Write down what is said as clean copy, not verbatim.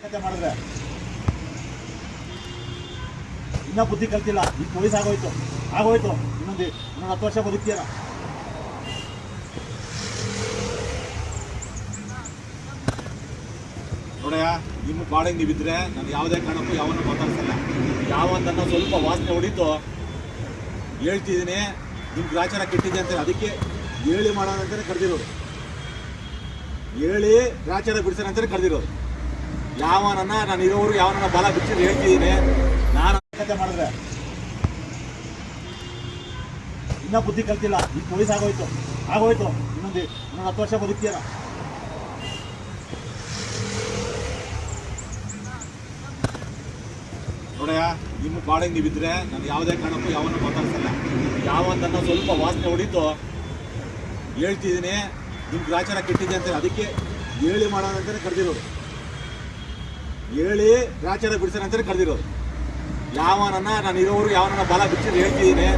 ಮಾಡಿದ್ರೆ ಇನ್ನ ಬುದ್ಧಿ ಕಲ್ತಿಲ್ಲ. ಈ ಪೊಲೀಸ್ ಆಗೋಯ್ತು ಇನ್ನೊಂದು 10 ವರ್ಷ ಬದುಕ್ತೀರ. ನೋಡಯ್ಯ, ನಿಮ್ಮ ಬಾಡಿಗೆ ನೀವಿದ್ರೆ ನಾನು ಯಾವುದೇ ಕಾರಣಕ್ಕೂ ಯಾವನ್ನ ಮಾತಾಡ್ಸಲ್ಲ. ಯಾವನ್ನ ಸ್ವಲ್ಪ ವಾಸನೆ ಹೊಡಿತು ಹೇಳ್ತಿದ್ದೀನಿ, ನಿಮ್ಮ ಗ್ರಾಚಾರ ಕೆಟ್ಟಿದೆ ಅಂತ ಅದಕ್ಕೆ ಹೇಳಿ ಮಾಡೋಣ ಅಂತಲೇ ಕರೆದಿರೋದು. ಹೇಳಿ ಗ್ರಾಚಾರ ಬಿಡಿಸೋಣ ಅಂತಲೇ ಕರೆದಿರೋದು. ಯಾವನನ್ನ ನಾನು ಇರೋರು ಯಾವನನ್ನ ಬಾಲ ಬಿಚ್ಚಿದ್ರೆ ಹೇಳ್ತಿದ್ದೀನಿ. ನಾನು ಕತೆ ಮಾಡಿದ್ರೆ ಇನ್ನ ಬುದ್ಧಿ ಕಲ್ತಿಲ್ಲ. ಈ ಪೊಲೀಸ್ ಆಗೋಯ್ತು ಇನ್ನೊಂದು 10 ವರ್ಷ ಬದುಕ್ತೀರ. ನೋಡಯ್ಯ, ನಿಮ್ಮ ಬಾಡಿಗೆ ನೀವಿದ್ರೆ ನಾನು ಯಾವುದೇ ಕಾರಣಕ್ಕೂ ಯಾವನ್ನ ಮಾತಾಡ್ಸಲ್ಲ. ಯಾವನ್ನ ಸ್ವಲ್ಪ ವಾಸನೆ ಹೊಡಿತು ಹೇಳ್ತಿದ್ದೀನಿ, ನಿಮ್ಮ ಗ್ರಾಚಾರ ಕೆಟ್ಟಿದೆ ಅಂತ ಅದಕ್ಕೆ ಹೇಳಿ ಮಾಡೋಣ ಅಂತಲೇ ಕರೆದಿರೋದು. ಹೇಳಿ ಗ್ರಾಚಾರ ಬಿಡಿಸೋಣ ಅಂತಲೇ ಕರೆದಿರೋದು. ಯಾವನನ್ನ ನಾನು ಇರೋರು ಯಾವನನ್ನ ಬಾಲ ಬಿಚ್ಚಿದ್ರೆ ಹೇಳ್ತಿದ್ದೀನಿ.